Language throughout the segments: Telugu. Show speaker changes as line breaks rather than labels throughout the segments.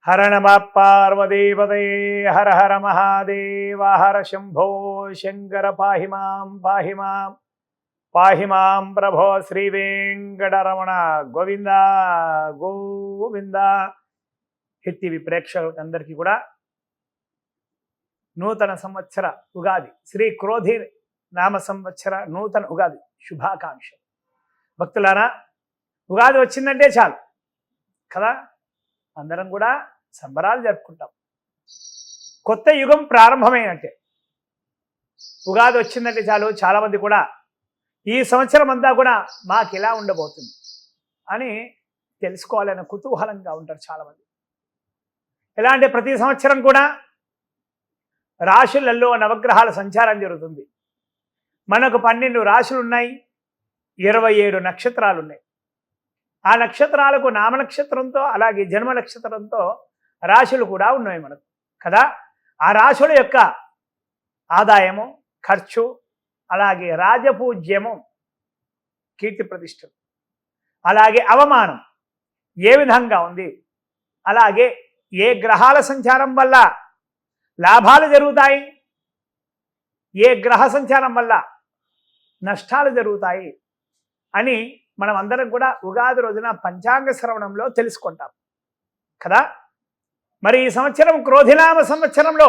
హర నమ పార్వతీపదే హర హర మహాదేవ హర శంభో శంకర పాహి మాం పాహి మాం ప్రభో శ్రీ వెంకటరమణ గోవింద గోవింద. హిట్టివి ప్రేక్షకులందరికీ కూడా నూతన సంవత్సర ఉగాది శ్రీ క్రోధి నామ సంవత్సర నూతన ఉగాది శుభాకాంక్షలు. భక్తులారా, ఉగాది వచ్చిందంటే చాలు కదా, అందరం కూడా సంబరాలు జరుపుకుంటాం. కొత్త యుగం ప్రారంభమైనట్టే. ఉగాది వచ్చిందంటే చాలు చాలామంది కూడా ఈ సంవత్సరం అంతా కూడా మాకు ఎలా ఉండబోతుంది అని తెలుసుకోవాలనే కుతూహలంగా ఉంటారు చాలామంది. ఎలా అంటే ప్రతి సంవత్సరం కూడా రాశులలో నవగ్రహాల సంచారం జరుగుతుంది. మనకు 12 రాశులు ఉన్నాయి, 27 నక్షత్రాలు ఉన్నాయి. ఆ నక్షత్రాలకు నామ నక్షత్రంతో అలాగే జన్మ నక్షత్రంతో రాశులు కూడా ఉన్నాయి మనకు కదా. ఆ రాశుల యొక్క ఆదాయము, ఖర్చు, అలాగే రాజపూజ్యము, కీర్తి ప్రతిష్టలు, అలాగే అవమానం ఏ విధంగా ఉంది, అలాగే ఏ గ్రహాల సంచారం వల్ల లాభాలు జరుగుతాయి, ఏ గ్రహ సంచారం వల్ల నష్టాలు జరుగుతాయి అని మనం అందరం కూడా ఉగాది రోజున పంచాంగ శ్రవణంలో తెలుసుకుంటాం కదా. మరి ఈ సంవత్సరం క్రోధినామ సంవత్సరంలో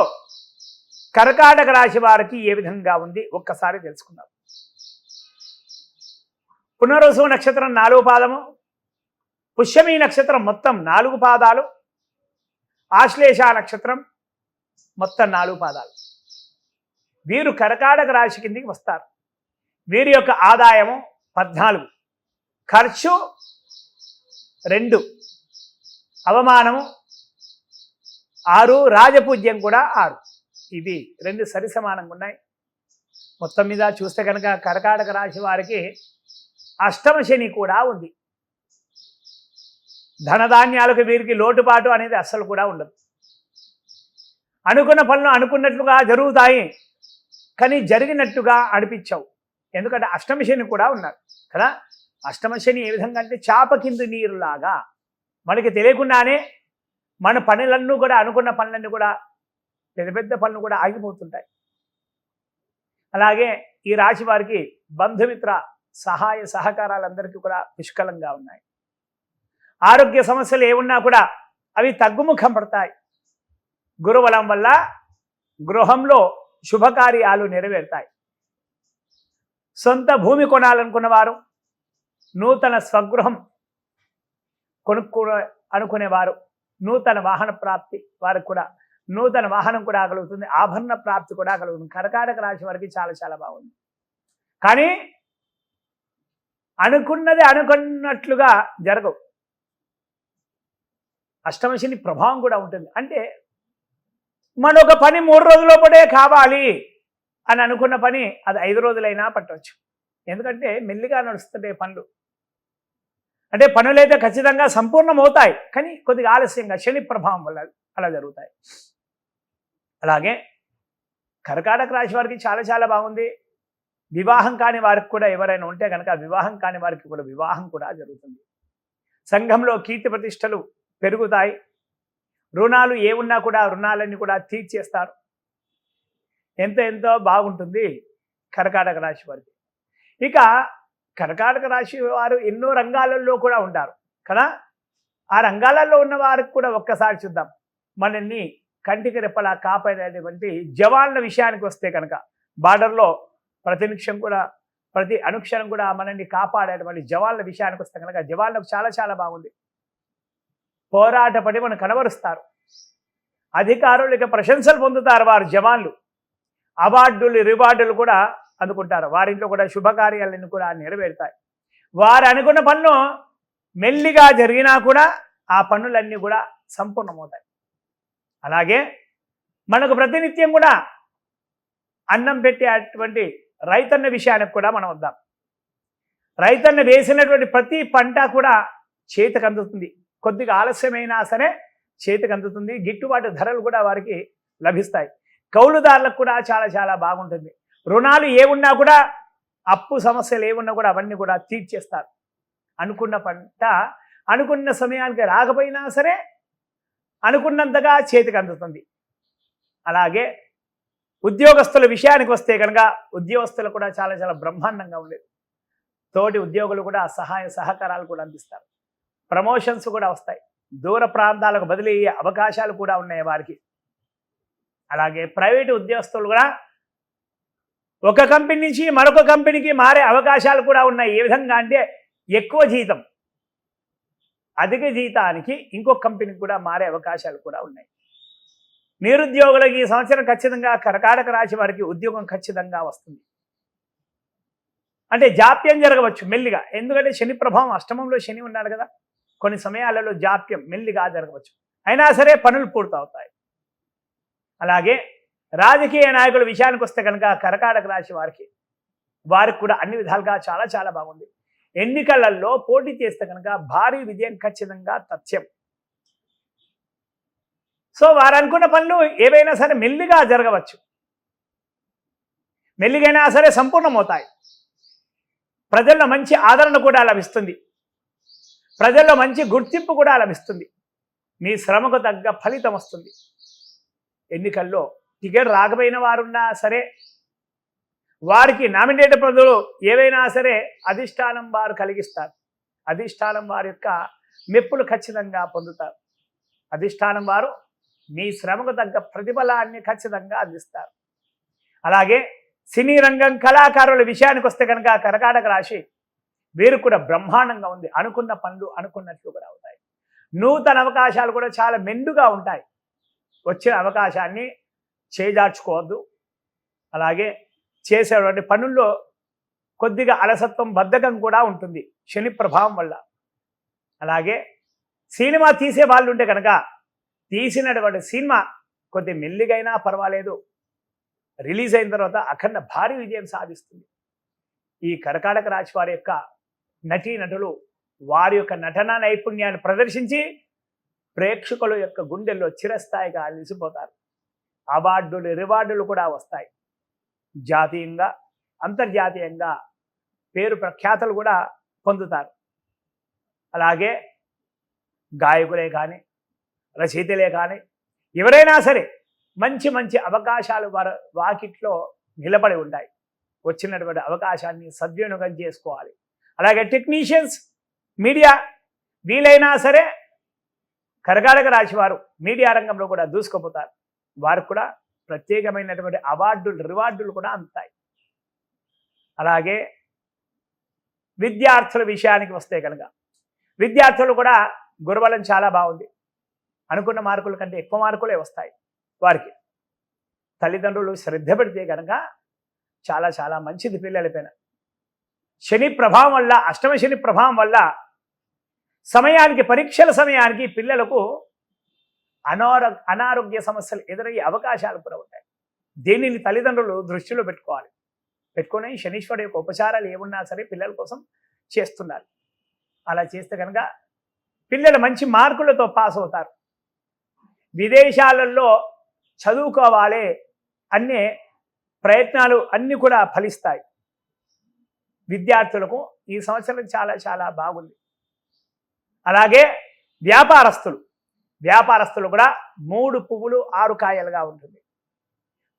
కర్కాటక రాశి వారికి ఏ విధంగా ఉంది ఒక్కసారి తెలుసుకుందాం. పునర్వసు నక్షత్రం 4 పాదము, పుష్యమి నక్షత్రం మొత్తం 4 పాదాలు, ఆశ్లేష నక్షత్రం మొత్తం 4 పాదాలు. వీరు కర్కాటక రాశి కిందికి వస్తారు. వీరి యొక్క ఆదాయము 14, ఖర్చు 2, అవమానము 6, రాజపూజ్యం కూడా 6. ఇవి 2 సరి సమానంగా ఉన్నాయి. మొత్తం మీద చూస్తే కనుక కర్కాటక రాశి వారికి అష్టమ శని కూడా ఉంది. ధనధాన్యాలకు వీరికి లోటుపాటు అనేది అస్సలు కూడా ఉండదు. అనుకున్న పనులు అనుకున్నట్లుగా జరుగుతాయి, కానీ జరిగినట్టుగా అనిపించవు. ఎందుకంటే అష్టమ శని కూడా ఉన్నారు కదా. అష్టమ శని ఏ విధంగా అంటే చాప కింద నీరులాగా మనకి తెలియకుండానే మన పనులన్నీ కూడా అనుకున్న పనులన్నీ కూడా పెద్ద పెద్ద పనులు కూడా ఆగిపోతుంటాయి. అలాగే ఈ రాశి వారికి బంధుమిత్ర సహాయ సహకారాలందరికీ కూడా పుష్కలంగా ఉన్నాయి. ఆరోగ్య సమస్యలు ఏమున్నా కూడా అవి తగ్గుముఖం పడతాయి. గురుబలం వల్ల గృహంలో శుభకార్యాలు నెరవేరుతాయి. సొంత భూమి కొనాలనుకున్న వారు, నూతన స్వగృహం అనుకునేవారు, నూతన వాహన ప్రాప్తి వారికి కూడా నూతన వాహనం కూడా కలుగుతుంది, ఆభరణ ప్రాప్తి కూడా కలుగుతుంది. కర్కాటక రాశి వారికి చాలా చాలా బాగుంది. కానీ అనుకున్నది అనుకున్నట్లుగా జరగవు. అష్టమశని ప్రభావం కూడా ఉంటుంది. అంటే మనొక పని 3 రోజులలోపడే కావాలి అని అనుకున్న పని అది 5 రోజులైనా పట్టవచ్చు. ఎందుకంటే మెల్లిగా నడుస్తుంటే పనులు, అంటే పనులైతే ఖచ్చితంగా సంపూర్ణమవుతాయి, కానీ కొద్దిగా ఆలస్యంగా శని ప్రభావం వల్ల అలా జరుగుతాయి. అలాగే కర్కాటక రాశి వారికి చాలా చాలా బాగుంది. వివాహం కాని వారికి కూడా ఎవరైనా ఉంటే కనుక వివాహం కాని వారికి కూడా వివాహం కూడా జరుగుతుంది. సంఘంలో కీర్తి ప్రతిష్టలు పెరుగుతాయి. రుణాలు ఏ ఉన్నా కూడా రుణాలన్నీ కూడా తీర్చేస్తారు. ఎంతో బాగుంటుంది కర్కాటక రాశి వారికి. ఇక కర్కాటక రాశి వారు ఎన్నో రంగాలలో కూడా ఉంటారు కదా. ఆ రంగాలలో ఉన్న వారికి కూడా ఒక్కసారి చూద్దాం. మనల్ని కంటికి రెప్పలా కాపాడేటువంటి జవాన్ల విషయానికి వస్తే కనుక బార్డర్లో ప్రతి అనుక్షణం కూడా మనల్ని కాపాడేటువంటి జవాన్ల విషయానికి వస్తే కనుక జవాన్లకు చాలా చాలా బాగుంది. పోరాట పడి మనం కనబరుస్తారు. అధికారులకి ప్రశంసలు పొందుతారు వారు జవాన్లు. అవార్డులు రివార్డులు కూడా అందుకుంటారు. వారింట్లో కూడా శుభకార్యాలన్నీ కూడా నెరవేరుతాయి. వారు అనుకున్న పనులు మెల్లిగా జరిగినా కూడా ఆ పనులన్నీ కూడా సంపూర్ణమవుతాయి. అలాగే మనకు ప్రతినిత్యం కూడా అన్నం పెట్టేటువంటి రైతన్న విషయానికి కూడా మనం వద్దాం. రైతన్న వేసినటువంటి ప్రతి పంట కూడా చేతికి అందుతుంది. కొద్దిగా ఆలస్యమైనా సరే చేతికి అందుతుంది. గిట్టుబాటు ధరలు కూడా వారికి లభిస్తాయి. కౌలుదారులకు కూడా చాలా చాలా బాగుంటుంది. రుణాలు ఏమున్నా కూడా, అప్పు సమస్యలు ఏమున్నా కూడా అవన్నీ కూడా తీర్చేస్తారు. అనుకున్న పంట అనుకున్న సమయానికి రాకపోయినా సరే అనుకున్నంతగా చేతికి అందుతుంది. అలాగే ఉద్యోగస్తుల విషయానికి వస్తే కనుక ఉద్యోగస్తులు కూడా చాలా చాలా బ్రహ్మాండంగా ఉండేది. తోటి ఉద్యోగులు కూడా సహాయ సహకారాలు కూడా అందిస్తారు. ప్రమోషన్స్ కూడా వస్తాయి. దూర ప్రాంతాలకు బదిలీ అయ్యే అవకాశాలు కూడా ఉన్నాయి వారికి. అలాగే ప్రైవేటు ఉద్యోగస్తులు కూడా ఒక కంపెనీ నుంచి మరొక కంపెనీకి మారే అవకాశాలు కూడా ఉన్నాయి. ఏ విధంగా అంటే ఎక్కువ జీతం, అధిక జీతానికి ఇంకొక కంపెనీకి కూడా మారే అవకాశాలు కూడా ఉన్నాయి. నిరుద్యోగులకి ఈ సంవత్సరం ఖచ్చితంగా కర్కాటక రాశి వారికి ఉద్యోగం ఖచ్చితంగా వస్తుంది. అంటే జాప్యం జరగవచ్చు మెల్లిగా, ఎందుకంటే శని ప్రభావం, అష్టమంలో శని ఉన్నాడు కదా, కొన్ని సమయాలలో జాప్యం మెల్లిగా జరగవచ్చు. అయినా సరే పనులు పూర్తవుతాయి. అలాగే రాజకీయ నాయకుల విషయానికి వస్తే కనుక కర్కాటక రాశి వారికి కూడా అన్ని విధాలుగా చాలా చాలా బాగుంది. ఎన్నికలలో పోటీ చేస్తే కనుక భారీ విజయం ఖచ్చితంగా తథ్యం. సో వారు అనుకున్న పనులు ఏవైనా సరే మెల్లిగా జరగవచ్చు, మెల్లిగైనా సరే సంపూర్ణమవుతాయి. ప్రజల్లో మంచి ఆదరణ కూడా లభిస్తుంది, ప్రజల్లో మంచి గుర్తింపు కూడా లభిస్తుంది. మీ శ్రమకు తగ్గ ఫలితం వస్తుంది. ఎన్నికల్లో టికెట్ రాకపోయిన వారున్నా సరే వారికి నామినేటెడ్ పదవులు ఏవైనా సరే అధిష్టానం వారు కలిగిస్తారు. అధిష్టానం వారి యొక్క మెప్పులు ఖచ్చితంగా పొందుతారు. అధిష్టానం వారు మీ శ్రమకు తగ్గ ప్రతిఫలాన్ని ఖచ్చితంగా అందిస్తారు. అలాగే సినీ రంగం కళాకారుల విషయానికి వస్తే కనుక కర్కాటక రాశి వీరు కూడా బ్రహ్మాండంగా ఉంది. అనుకున్న పనులు అనుకున్నట్లు కూడా అవుతాయి. నూతన అవకాశాలు కూడా చాలా మెండుగా ఉంటాయి. వచ్చిన అవకాశాన్ని చేజార్చుకోవద్దు. అలాగే చేసేటువంటి పనుల్లో కొద్దిగా అలసత్వం, బద్ధకం కూడా ఉంటుంది శని ప్రభావం వల్ల. అలాగే సినిమా తీసే వాళ్ళు ఉంటే కనుక తీసినటువంటి సినిమా కొద్ది మెల్లిగైనా పర్వాలేదు, రిలీజ్ అయిన తర్వాత అఖండ భారీ విజయం సాధిస్తుంది. ఈ కర్కాటక రాశి వారి యొక్క నటీనటులు వారి యొక్క నటనా నైపుణ్యాన్ని ప్రదర్శించి ప్రేక్షకుల యొక్క గుండెల్లో చిరస్థాయిగా నిలిచిపోతారు. అవార్డులు, రివార్డులు కూడా వస్తాయి. జాతీయంగా, అంతర్జాతీయంగా పేరు ప్రఖ్యాతలు కూడా పొందుతారు. అలాగే గాయకులే కానీ, రచయితలే కానీ ఎవరైనా సరే మంచి మంచి అవకాశాలు వారి వాకిట్లో నిలబడి ఉంటాయి. వచ్చినటువంటి అవకాశాన్ని సద్వినియోగం చేసుకోవాలి. అలాగే టెక్నీషియన్స్, మీడియా వీలైనా సరే కర్కాటక రాశి వారు మీడియా రంగంలో కూడా దూసుకుపోతారు. వారికి కూడా ప్రత్యేకమైనటువంటి అవార్డులు, రివార్డులు కూడా అందుతాయి. అలాగే విద్యార్థుల విషయానికి వస్తే కనుక విద్యార్థులు కూడా గురుబలం చాలా బాగుంది. అనుకున్న మార్కుల కంటే ఎక్కువ మార్కులే వస్తాయి వారికి. తల్లిదండ్రులు శ్రద్ధ పెడితే కనుక చాలా చాలా మంచిది పిల్లలపైన. శని ప్రభావం వల్ల, అష్టమ శని ప్రభావం వల్ల సమయానికి, పరీక్షల సమయానికి పిల్లలకు అనారోగ్య సమస్యలు ఎదురయ్యే అవకాశాలు కూడా ఉంటాయి. దీనిని తల్లిదండ్రులు దృష్టిలో పెట్టుకొని శనీశ్వరుడు యొక్క ఉపచారాలు ఏమున్నా సరే పిల్లల కోసం చేస్తున్నారు. అలా చేస్తే కనుక పిల్లలు మంచి మార్కులతో పాస్ అవుతారు. విదేశాలలో చదువుకోవాలి అనే ప్రయత్నాలు అన్నీ కూడా ఫలిస్తాయి. విద్యార్థులకు ఈ సంవత్సరం చాలా చాలా బాగుంది. అలాగే వ్యాపారస్తులు కూడా 3 పువ్వులు 6 కాయలుగా ఉంటుంది.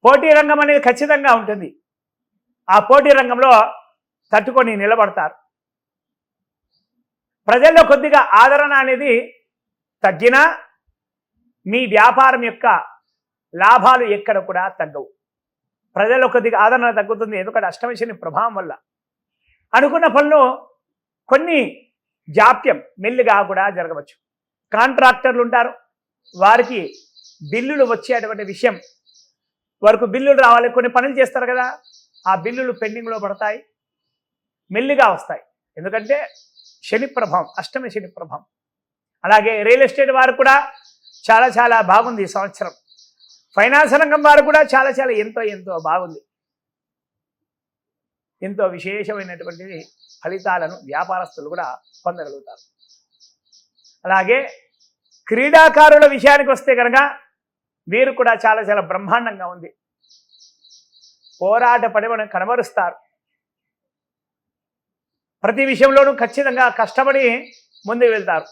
పోటీ రంగం అనేది ఖచ్చితంగా ఉంటుంది. ఆ పోటీ రంగంలో తట్టుకొని నిలబడతారు. ప్రజల్లో కొద్దిగా ఆదరణ అనేది తగ్గినా మీ వ్యాపారం యొక్క లాభాలు ఎక్కడ కూడా తగ్గవు. ప్రజల్లో కొద్దిగా ఆదరణ తగ్గుతుంది, ఎందుకంటే అష్టమ శని ప్రభావం వల్ల. అనుకున్న పనులు కొన్ని జాప్యం మెల్లిగా కూడా జరగవచ్చు. కాంట్రాక్టర్లు ఉంటారు, వారికి బిల్లులు వచ్చేటువంటి విషయం వరకు బిల్లులు రావాలి. కొన్ని పనులు చేస్తారు కదా, ఆ బిల్లులు పెండింగ్లో పడతాయి, మెల్లిగా వస్తాయి. ఎందుకంటే శని ప్రభావం, అష్టమ శని ప్రభావం. అలాగే రియల్ ఎస్టేట్ వారు కూడా చాలా చాలా బాగుంది ఈ సంవత్సరం. ఫైనాన్స్ రంగం వారు కూడా చాలా చాలా ఎంతో బాగుంది. ఎంతో విశేషమైనటువంటి ఫలితాలను వ్యాపారస్తులు కూడా పొందగలుగుతారు. అలాగే క్రీడాకారుల విషయానికి వస్తే కనుక వీరు కూడా చాలా చాలా బ్రహ్మాండంగా ఉంది. పోరాట పడిమను కనబరుస్తారు. ప్రతి విషయంలోనూ ఖచ్చితంగా కష్టపడి ముందుకు వెళ్తారు.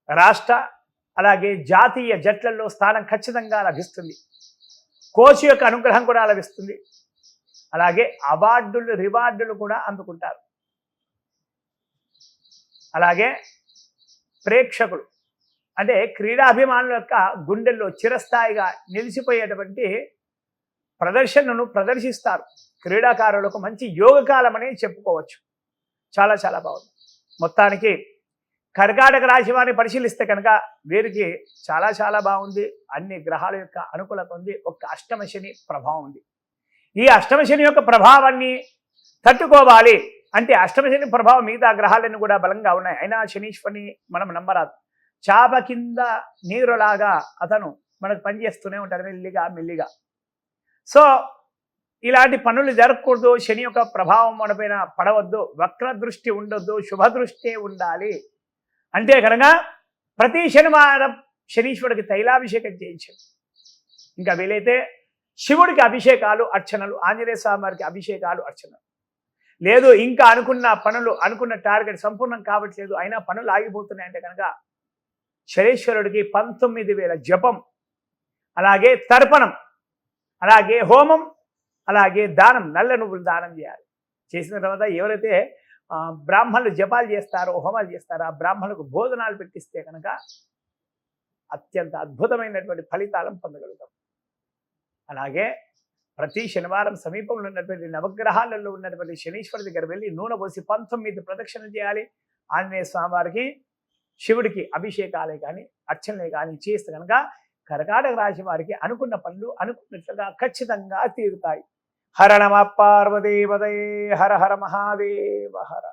రాష్ట్ర అలాగే జాతీయ జట్లలో స్థానం ఖచ్చితంగా లభిస్తుంది. కోచ్ యొక్క అనుగ్రహం కూడా లభిస్తుంది. అలాగే అవార్డులు రివార్డులు కూడా అందుకుంటారు. అలాగే ప్రేక్షకులు అంటే క్రీడాభిమానుల యొక్క గుండెల్లో చిరస్థాయిగా నిలిచిపోయేటువంటి ప్రదర్శనను ప్రదర్శిస్తారు. క్రీడాకారులకు మంచి యోగకాలమని చెప్పుకోవచ్చు. చాలా చాలా బాగుంది. మొత్తానికి కర్కాటక రాశి వారిని పరిశీలిస్తే కనుక వీరికి చాలా చాలా బాగుంది. అన్ని గ్రహాల యొక్క అనుకూలత ఉంది. ఒక్క అష్టమ శని ప్రభావం ఉంది. ఈ అష్టమ శని యొక్క ప్రభావాన్ని తట్టుకోవాలి అంటే అష్టమ శని ప్రభావం మిగతా గ్రహాలన్నీ కూడా బలంగా ఉన్నాయి. అయినా శనీశ్వరిని మనం నమ్మరాదు. చాప కింద నీరులాగా అతను మనకు పనిచేస్తూనే ఉంటాడు మెల్లిగా మెల్లిగా. సో ఇలాంటి పనులు జరగకూడదు. శని యొక్క ప్రభావం మనపైన పడవద్దు. వక్ర దృష్టి ఉండొద్దు. శుభ దృష్టి ఉండాలి. అంటే కనుక ప్రతి శనివారం శనీశ్వరుడికి తైలాభిషేకం చేయించాడు. ఇంకా వీలైతే శివుడికి అభిషేకాలు అర్చనలు, ఆంజనేయ స్వామి వారికి అభిషేకాలు అర్చనలు. లేదు ఇంకా అనుకున్న పనులు అనుకున్న టార్గెట్ సంపూర్ణం కావట్లేదు, అయినా పనులు ఆగిపోతున్నాయి అంటే కనుక శనీశ్వరుడికి 19,000 జపం, అలాగే తర్పణం, అలాగే హోమం, అలాగే దానం, నల్ల నువ్వులు దానం చేయాలి. చేసిన తర్వాత ఎవరైతే బ్రాహ్మణులు జపాలు చేస్తారో హోమాలు చేస్తారో ఆ బ్రాహ్మణులకు భోజనాలు పెట్టిస్తే కనుక అత్యంత అద్భుతమైనటువంటి ఫలితాలను పొందగలుగుతాం. అలాగే ప్రతి శనివారం సమీపంలో ఉన్నటువంటి నవగ్రహాలలో ఉన్నటువంటి శనీశ్వరుడి దగ్గర వెళ్ళి నూనె పోసి 19 ప్రదక్షిణలు చేయాలి. ఆంజనేయ స్వామి వారికి శివుడికి అభిషేకాలే కానీ అర్చనలే కానీ చేస్తే కనుక కర్కాటక రాశి వారికి అనుకున్న పనులు అనుకున్నట్లుగా ఖచ్చితంగా తీరుతాయి. హర నమ పార్వతీపతయే హర హర మహాదేవ హర.